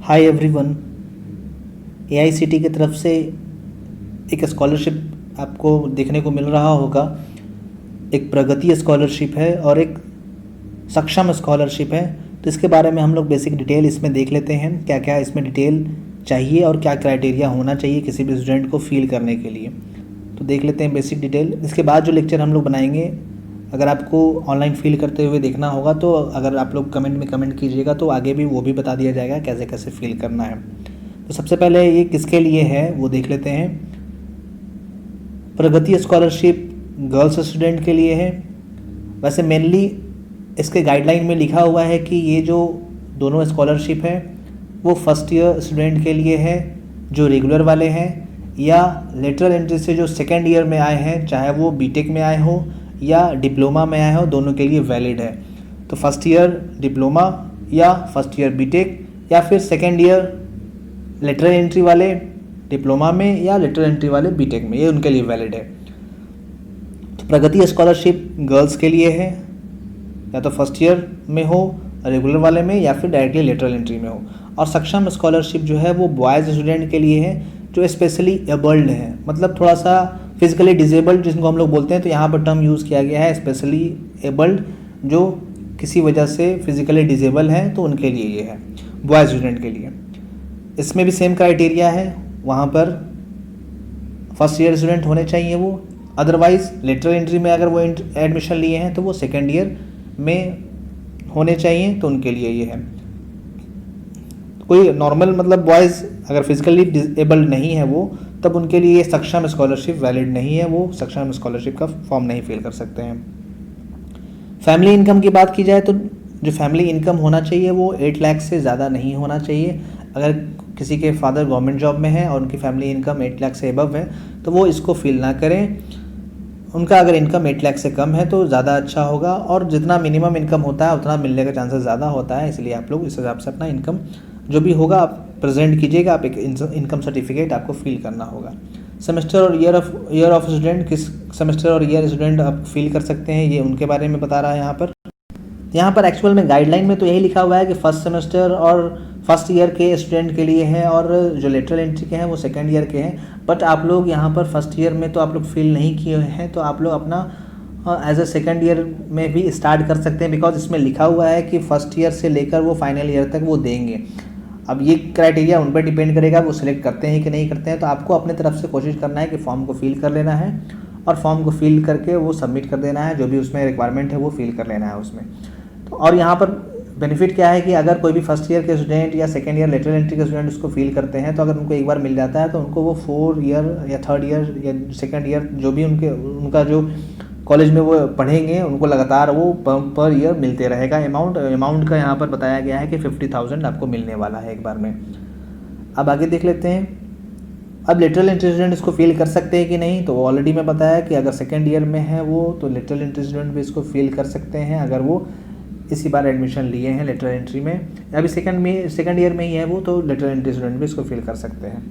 Hi everyone, AICT की तरफ से एक स्कॉलरशिप आपको देखने को मिल रहा होगा। एक प्रगति स्कॉलरशिप है और एक सक्षम स्कॉलरशिप है। तो इसके बारे में हम लोग बेसिक डिटेल इसमें देख लेते हैं, क्या क्या इसमें डिटेल चाहिए और क्या क्राइटेरिया होना चाहिए किसी भी स्टूडेंट को फ़ील करने के लिए। तो देख लेते हैं बेसिक डिटेल। इसके बाद जो लेक्चर हम लोग बनाएंगे, अगर आपको ऑनलाइन फ़ील करते हुए देखना होगा तो अगर आप लोग कमेंट में कमेंट कीजिएगा तो आगे भी वो भी बता दिया जाएगा कैसे कैसे फ़ील करना है। तो सबसे पहले ये किसके लिए है वो देख लेते हैं। प्रगति स्कॉलरशिप गर्ल्स स्टूडेंट के लिए है। वैसे मेनली इसके गाइडलाइन में लिखा हुआ है कि ये जो दोनों स्कॉलरशिप है वो फर्स्ट ईयर स्टूडेंट के लिए है जो रेगुलर वाले हैं, या लेटरल एंट्री से जो सेकेंड ईयर में आए हैं, चाहे वो बीटेक में आए हो या डिप्लोमा में आए हो, दोनों के लिए वैलिड है। तो फर्स्ट ईयर डिप्लोमा या फर्स्ट ईयर बीटेक या फिर सेकेंड ईयर लेटरल एंट्री वाले डिप्लोमा में या लेटरल एंट्री वाले बीटेक में, ये उनके लिए वैलिड है। तो प्रगति स्कॉलरशिप गर्ल्स के लिए है, या तो फर्स्ट ईयर में हो रेगुलर वाले में या फिर डायरेक्टली लेटरल एंट्री में हो। और सक्षम स्कॉलरशिप जो है वो बॉयज़ स्टूडेंट के लिए है जो स्पेशली एबल्ड है, मतलब थोड़ा सा फिजिकली डिजेबल्ड जिनको हम लोग बोलते हैं। तो यहाँ पर टर्म यूज़ किया गया है स्पेशली एबल्ड, जो किसी वजह से फिजिकली डिजेबल है, तो उनके लिए ये है बॉयज़ स्टूडेंट के लिए। इसमें भी सेम क्राइटेरिया है, वहाँ पर फर्स्ट ईयर स्टूडेंट होने चाहिए वो, अदरवाइज लेटरल एंट्री में अगर वो एडमिशन लिए हैं तो वो सेकेंड ईयर में होने चाहिए, तो उनके लिए ये है। कोई नॉर्मल मतलब बॉयज़ अगर फिजिकली डिसेबल्ड नहीं है वो, तब उनके लिए ये सक्षम स्कॉलरशिप वैलिड नहीं है, वो सक्षम स्कॉलरशिप का फॉर्म नहीं फिल कर सकते हैं। फैमिली इनकम की बात की जाए तो जो फैमिली इनकम होना चाहिए वो 8 लाख से ज़्यादा नहीं होना चाहिए। अगर किसी के फादर गवर्नमेंट जॉब में है और उनकी फैमिली इनकम 8 लाख से एबव है तो वो इसको फिल ना करें। उनका अगर इनकम 8 लाख से कम है तो ज़्यादा अच्छा होगा, और जितना मिनिमम इनकम होता है उतना मिलने का चांसेस ज़्यादा होता है, इसलिए आप लोग इस हिसाब से अपना इनकम जो भी होगा आप प्रेजेंट कीजिएगा। आप एक इनकम सर्टिफिकेट आपको फिल करना होगा। सेमेस्टर और ईयर ऑफ स्टूडेंट, किस सेमेस्टर और ईयर स्टूडेंट आप फिल कर सकते हैं, ये उनके बारे में बता रहा है यहाँ पर एक्चुअल में गाइडलाइन में तो यही लिखा हुआ है कि फर्स्ट सेमेस्टर और फर्स्ट ईयर के स्टूडेंट के लिए है, और जो लेटरल एंट्री के हैं वो सेकेंड ईयर के हैं। बट आप लोग यहाँ पर फर्स्ट ईयर में तो आप लोग फिल नहीं किए हैं, तो आप लोग अपना एज अ सेकेंड ईयर में भी स्टार्ट कर सकते हैं, बिकॉज इसमें लिखा हुआ है कि फर्स्ट ईयर से लेकर वो फाइनल ईयर तक वो देंगे। अब ये क्राइटेरिया उन पर डिपेंड करेगा वो सिलेक्ट करते हैं कि नहीं करते हैं। तो आपको अपने तरफ से कोशिश करना है कि फॉर्म को फिल कर लेना है, और फॉर्म को फिल करके वो सबमिट कर देना है, जो भी उसमें रिक्वायरमेंट है वो फिल कर लेना है उसमें। तो और यहाँ पर बेनिफिट क्या है कि अगर कोई भी फर्स्ट ईयर के स्टूडेंट या सेकेंड ईयर लेटरल एंट्री के स्टूडेंट उसको फील करते हैं, तो अगर उनको एक बार मिल जाता है तो उनको वो 4 ईयर या थर्ड ईयर या सेकेंड ईयर जो भी उनका जो कॉलेज में वो पढ़ेंगे उनको लगातार वो पर ईयर मिलते रहेगा। अमाउंट का यहाँ पर बताया गया है कि 50,000 आपको मिलने वाला है एक बार में। अब आगे देख लेते हैं। अब लेटरल एंट्री स्टूडेंट इसको फिल कर सकते हैं कि नहीं, तो ऑलरेडी मैं बताया कि अगर सेकेंड ईयर में है वो तो लेटरल एंट्री स्टूडेंट भी इसको फिल कर सकते हैं, अगर वो इसी बार एडमिशन लिए हैं लेटरल एंट्री में, अभी सेकेंड ईयर में ही है वो, तो लेटरल एंट्री स्टूडेंट भी इसको फिल कर सकते हैं।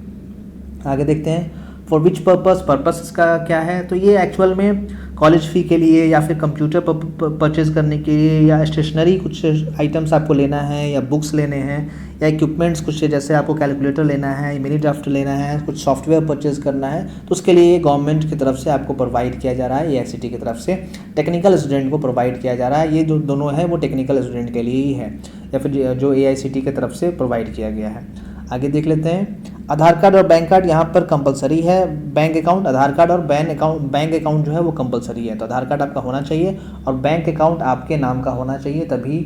आगे देखते हैं फॉर विच पर्पस इसका क्या है। तो ये एक्चुअल में कॉलेज फ़ी के लिए या फिर कंप्यूटर परचेज़ करने के लिए, या स्टेशनरी कुछ आइटम्स आपको लेना है, या बुक्स लेने हैं, या इक्विपमेंट्स कुछ जैसे आपको कैलकुलेटर लेना है, मिनी ड्राफ्ट लेना है, कुछ सॉफ्टवेयर परचेज़ करना है, तो उसके लिए गवर्नमेंट की तरफ से आपको प्रोवाइड किया जा रहा है। एआईसीटी की तरफ से टेक्निकल स्टूडेंट को प्रोवाइड किया जा रहा है। ये जो दोनों है वो टेक्निकल स्टूडेंट के लिए ही है, या फिर जो एआईसीटी की तरफ से प्रोवाइड किया गया है। आगे देख लेते हैं। आधार कार्ड और बैंक कार्ड यहाँ पर कंपलसरी है। बैंक अकाउंट, आधार कार्ड और बैंक अकाउंट जो है वो कंपलसरी है। तो आधार कार्ड आपका होना चाहिए और बैंक अकाउंट आपके नाम का होना चाहिए, तभी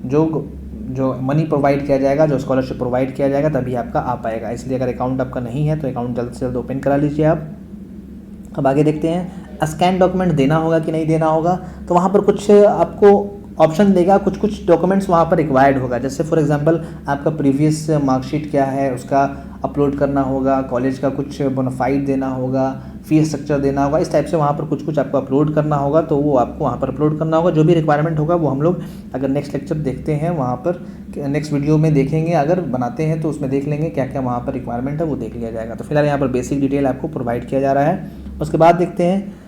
जो मनी प्रोवाइड किया जाएगा, जो स्कॉलरशिप प्रोवाइड किया जाएगा, तभी आपका आ पाएगा। इसलिए अगर अकाउंट आपका नहीं है तो अकाउंट जल्द से जल्द ओपन करा लीजिए आप। अब आगे देखते हैं स्कैन डॉक्यूमेंट देना होगा कि नहीं देना होगा। तो वहाँ पर कुछ आपको ऑप्शन देगा, कुछ डॉक्यूमेंट्स वहाँ पर रिक्वायर्ड होगा। जैसे फॉर एग्जांपल आपका प्रीवियस मार्कशीट क्या है उसका अपलोड करना होगा, कॉलेज का कुछ बोनाफाइड देना होगा, फीस स्ट्रक्चर देना होगा, इस टाइप से वहाँ पर कुछ आपको अपलोड करना होगा। तो वो आपको वहाँ पर अपलोड करना होगा। जो भी रिक्वायरमेंट होगा वो हम लोग अगर नेक्स्ट लेक्चर देखते हैं, वहाँ पर नेक्स्ट वीडियो में देखेंगे, अगर बनाते हैं तो उसमें देख लेंगे क्या क्या वहाँ पर रिक्वायरमेंट है वो देख लिया जाएगा। तो फिलहाल यहाँ पर बेसिक डिटेल आपको प्रोवाइड किया जा रहा है। उसके बाद देखते हैं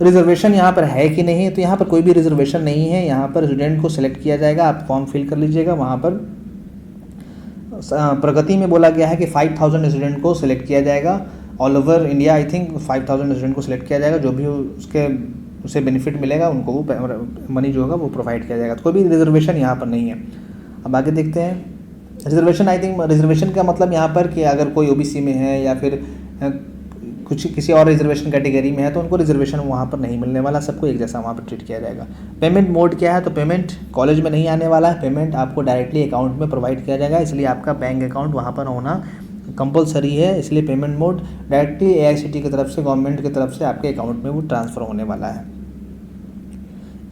रिजर्वेशन यहाँ पर है कि नहीं। तो यहाँ पर कोई भी रिजर्वेशन नहीं है। यहाँ पर स्टूडेंट को सिलेक्ट किया जाएगा, आप फॉर्म फिल कर लीजिएगा, वहाँ पर प्रगति में बोला गया है कि 5000 स्टूडेंट को सिलेक्ट किया जाएगा all over India. I think 5000 student को सिलेक्ट किया जाएगा, जो भी उसे बेनिफिट मिलेगा उनको वो मनी जो होगा वो प्रोवाइड किया जाएगा। तो कोई भी रिजर्वेशन यहाँ पर नहीं है। अब आगे देखते हैं रिजर्वेशन। आई थिंक रिजर्वेशन का मतलब यहाँ पर कि अगर कोई ओबीसी में है या फिर कुछ किसी और रिजर्वेशन कैटेगरी में है तो उनको रिजर्वेशन वहाँ पर नहीं मिलने वाला, सबको एक जैसा वहाँ पर ट्रीट किया जाएगा। पेमेंट मोड क्या है, तो पेमेंट कॉलेज में नहीं आने वाला है, पेमेंट आपको डायरेक्टली अकाउंट में प्रोवाइड किया जाएगा, इसलिए आपका बैंक अकाउंट वहाँ पर होना कंपलसरी है। इसलिए पेमेंट मोड डायरेक्टली AICTE की तरफ से, गवर्नमेंट की तरफ से आपके अकाउंट में वो ट्रांसफ़र होने वाला है।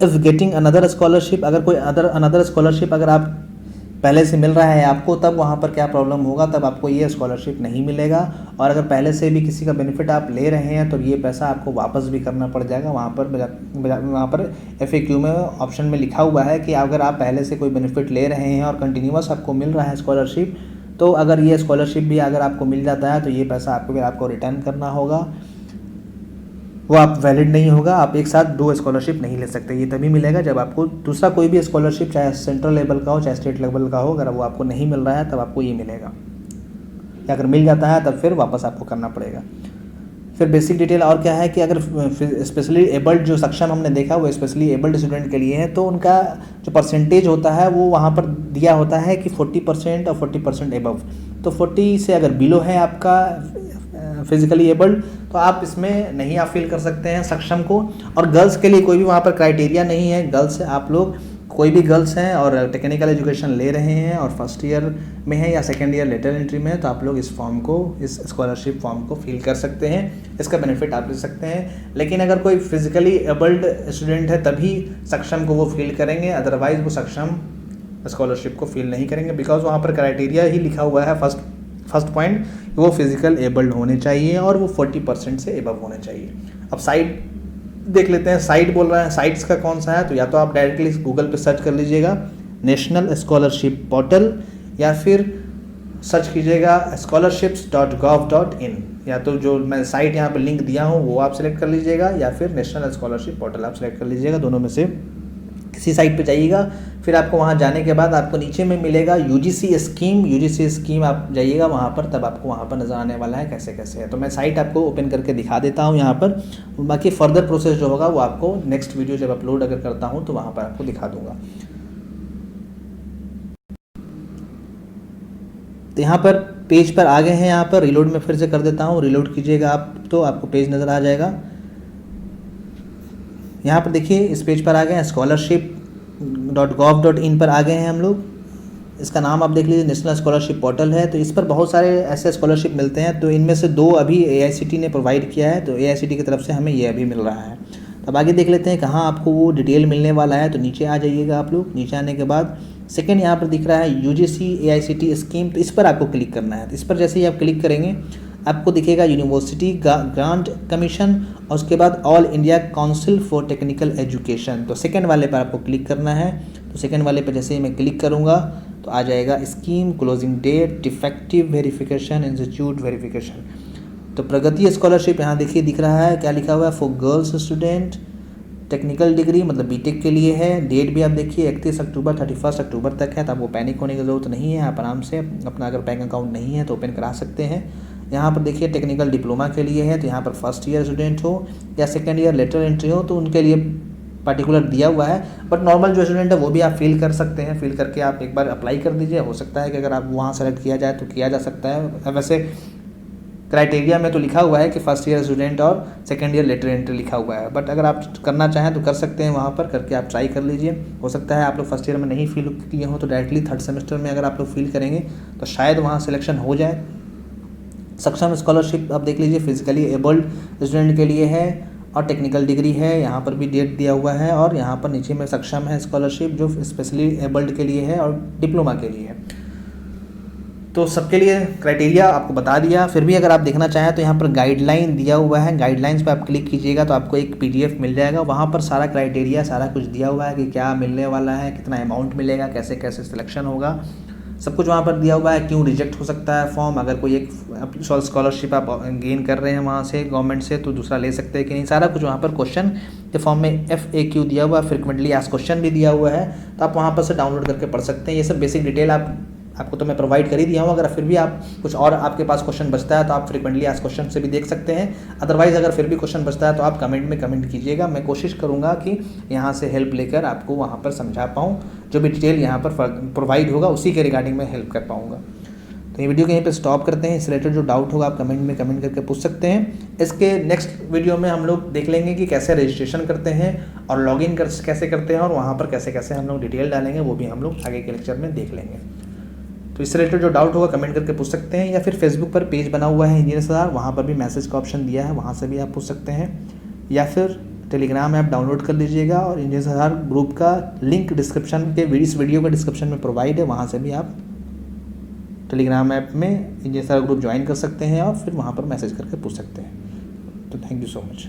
इफ़ गेटिंग अनदर स्कॉलरशिप, अगर कोई अनदर स्कॉलरशिप अगर आप पहले से मिल रहा है आपको, तब वहाँ पर क्या प्रॉब्लम होगा, तब आपको ये स्कॉलरशिप नहीं मिलेगा। और अगर पहले से भी किसी का बेनिफिट आप ले रहे हैं तो ये पैसा आपको वापस भी करना पड़ जाएगा। वहाँ पर FAQ में ऑप्शन में लिखा हुआ है कि अगर आप पहले से कोई बेनिफिट ले रहे हैं और कंटिन्यूअस आपको मिल रहा है स्कॉलरशिप, तो अगर ये स्कॉलरशिप भी अगर आपको मिल जाता है तो ये पैसा आपको रिटर्न करना होगा, वो आप वैलिड नहीं होगा। आप एक साथ 2 स्कॉलरशिप नहीं ले सकते। ये तभी मिलेगा जब आपको दूसरा कोई भी स्कॉलरशिप, चाहे सेंट्रल लेवल का हो चाहे स्टेट लेवल का हो, अगर वो आपको नहीं मिल रहा है तब आपको ये मिलेगा, या अगर मिल जाता है तब फिर वापस आपको करना पड़ेगा। फिर बेसिक डिटेल और क्या है कि अगर स्पेशली एबल्ड जो सक्षम हमने देखा वो स्पेशली एबल्ड स्टूडेंट के लिए है, तो उनका जो परसेंटेज होता है वो वहाँ पर दिया होता है कि 40% और 40% एबव। तो 40 से अगर बिलो है आपका फिजिकली एबल्ड तो आप इसमें नहीं आप फील कर सकते हैं सक्षम को। और गर्ल्स के लिए कोई भी वहाँ पर क्राइटेरिया नहीं है। गर्ल्स आप लोग कोई भी गर्ल्स हैं और टेक्निकल एजुकेशन ले रहे हैं और फर्स्ट ईयर में है या सेकेंड ईयर लेटर एंट्री में है, तो आप लोग इस स्कॉलरशिप फॉर्म को फिल कर सकते हैं, इसका बेनिफिट आप ले सकते हैं। लेकिन अगर कोई फिजिकली एबल्ड स्टूडेंट है तभी सक्षम को वो फिल करेंगे, अदरवाइज वो सक्षम स्कॉलरशिप को फिल नहीं करेंगे, बिकॉज वहाँ पर क्राइटेरिया ही लिखा हुआ है फर्स्ट पॉइंट, वो फिजिकल एबल्ड होने चाहिए और वो 40% से एबव होने चाहिए। अब साइट देख लेते हैं, साइट बोल रहा है, साइट्स का कौन सा है, तो या तो आप डायरेक्टली गूगल पे सर्च कर लीजिएगा नेशनल स्कॉलरशिप पोर्टल, या फिर सर्च कीजिएगा scholarships.gov.in, या तो जो मैं साइट यहाँ पर लिंक दिया हूँ वो आप सिलेक्ट कर लीजिएगा, या फिर नेशनल स्कॉलरशिप पोर्टल आप सिलेक्ट कर लीजिएगा। दोनों में से किसी साइट पे जाइएगा। फिर आपको वहाँ जाने के बाद आपको नीचे में मिलेगा UGC स्कीम, आप जाइएगा वहाँ पर, तब आपको वहाँ पर नज़र आने वाला है कैसे कैसे है। तो मैं साइट आपको ओपन करके दिखा देता हूँ यहाँ पर, बाकी फर्दर प्रोसेस जो होगा वो आपको नेक्स्ट वीडियो जब अपलोड अगर करता हूँ तो वहाँ पर आपको दिखा दूँगा। तो यहाँ पर पेज पर आ गए हैं, यहाँ पर रिलोड में फिर से कर देता हूँ, रिलोड कीजिएगा आप तो आपको पेज नज़र आ जाएगा। यहाँ पर देखिए इस पेज पर आ गए हैं, scholarship.gov.in पर आ गए हैं हम लोग। इसका नाम आप देख लीजिए, नेशनल स्कॉलरशिप पोर्टल है। तो इस पर बहुत सारे ऐसे स्कॉलरशिप मिलते हैं, तो इनमें से 2 अभी AICTE ने प्रोवाइड किया है, तो AICTE की तरफ से हमें ये अभी मिल रहा है। अब आगे देख लेते हैं कहाँ आपको वो डिटेल मिलने वाला है। तो नीचे आ जाइएगा आप लोग, नीचे आने के बाद सेकेंड यहाँ पर दिख रहा है UGC AICTE स्कीम, तो इस पर आपको क्लिक करना है। तो इस पर जैसे ही आप क्लिक करेंगे आपको दिखेगा यूनिवर्सिटी ग्रांट कमीशन और उसके बाद all India council for technical education, तो सेकंड वाले पर आपको क्लिक करना है। तो सेकंड वाले पर जैसे ही मैं क्लिक करूँगा तो आ जाएगा scheme, closing date, defective verification, institute verification. तो प्रगति स्कॉलरशिप यहाँ देखिए दिख रहा है, क्या लिखा हुआ है, for girls student technical degree, मतलब BTech के लिए है। डेट भी आप देखिए 31 अक्टूबर 31 अक्टूबर तक है, तो आपको पैनिक होने की ज़रूरत नहीं है। आप आराम से अपना अगर बैंक अकाउंट नहीं है तो ओपन करा सकते हैं। यहाँ पर देखिए टेक्निकल डिप्लोमा के लिए है, तो यहाँ पर फर्स्ट ईयर स्टूडेंट हो या सेकेंड ईयर लेटर एंट्री हो तो उनके लिए पर्टिकुलर दिया हुआ है। बट नॉर्मल जो स्टूडेंट है वो भी आप फिल कर सकते हैं, फिल करके आप एक बार अप्लाई कर दीजिए। हो सकता है कि अगर आप वहाँ सेलेक्ट किया जाए तो किया जा सकता है। वैसे क्राइटेरिया में तो लिखा हुआ है कि फर्स्ट ईयर स्टूडेंट और सेकेंड ईयर लेटर एंट्री लिखा हुआ है, बट अगर आप करना चाहें तो कर सकते हैं, वहाँ पर करके आप ट्राई कर लीजिए। हो सकता है आप लोग फर्स्ट ईयर में नहीं फिल किए हो तो डायरेक्टली थर्ड सेमेस्टर में अगर आप लोग फिल करेंगे तो शायद वहाँ सिलेक्शन हो जाए। सक्षम स्कॉलरशिप आप देख लीजिए, फिजिकली एबल्ड स्टूडेंट के लिए है और टेक्निकल डिग्री है, यहाँ पर भी डेट दिया हुआ है और यहाँ पर नीचे में सक्षम है स्कॉलरशिप जो स्पेशली एबल्ड के लिए है और डिप्लोमा के लिए है। तो सबके लिए क्राइटेरिया आपको बता दिया। फिर भी अगर आप देखना चाहें तो यहाँ पर गाइडलाइन दिया हुआ है, गाइडलाइंस पे आप क्लिक कीजिएगा तो आपको एक PDF मिल जाएगा। वहाँ पर सारा क्राइटेरिया सारा कुछ दिया हुआ है कि क्या मिलने वाला है, कितना अमाउंट मिलेगा, कैसे कैसे सिलेक्शन होगा, सब कुछ वहाँ पर दिया हुआ है। क्यों रिजेक्ट हो सकता है फॉर्म, अगर कोई एक स्कॉलरशिप आप गेन कर रहे हैं वहाँ से गवर्नमेंट से तो दूसरा ले सकते हैं कि नहीं, सारा कुछ वहाँ पर क्वेश्चन के फॉर्म में FAQ दिया हुआ है, फ्रिक्वेंटली आस्क्ड क्वेश्चन भी दिया हुआ है, तो आप वहाँ पर से डाउनलोड करके पढ़ सकते हैं। ये सब बेसिक डिटेल आपको तो मैं प्रोवाइड कर ही दिया हूँ। अगर फिर भी आप कुछ और आपके पास क्वेश्चन बचता है तो आप फ्रिक्वेंटली आस्क्ड क्वेश्चन से भी देख सकते हैं। अदरवाइज़ अगर फिर भी क्वेश्चन बचता है तो आप कमेंट में कमेंट कीजिएगा, मैं कोशिश करूँगा कि यहाँ से हेल्प लेकर आपको वहाँ पर समझा पाऊँ, जो भी डिटेल यहाँ पर प्रोवाइड होगा उसी के रिगार्डिंग मैं हेल्प कर पाऊँगा। तो ये वीडियो के यहीं पे स्टॉप करते हैं। इस रिलेटेड जो डाउट होगा आप कमेंट में कमेंट करके पूछ सकते हैं। इसके नेक्स्ट वीडियो में हम लोग देख लेंगे कि कैसे रजिस्ट्रेशन करते हैं और लॉगिन कैसे करते हैं और वहाँ पर कैसे कैसे हम लोग डिटेल डालेंगे, वो भी हम लोग आगे के लेक्चर में देख लेंगे। तो इससे रिलेटेड जो डाउट होगा कमेंट करके पूछ सकते हैं, या फिर फेसबुक पर पेज बना हुआ है इंजीनियर सरदार, वहाँ पर भी मैसेज का ऑप्शन दिया है, वहाँ से भी आप पूछ सकते हैं, या फिर टेलीग्राम ऐप डाउनलोड कर लीजिएगा और इंजीनियर सरदार ग्रुप का लिंक डिस्क्रिप्शन के इस वीडियो का डिस्क्रिप्शन में प्रोवाइड है, वहाँ से भी आप टेलीग्राम ऐप में इंजीनियर सरदार ग्रुप ज्वाइन कर सकते हैं और फिर वहाँ पर मैसेज करके पूछ सकते हैं। तो थैंक यू सो मच।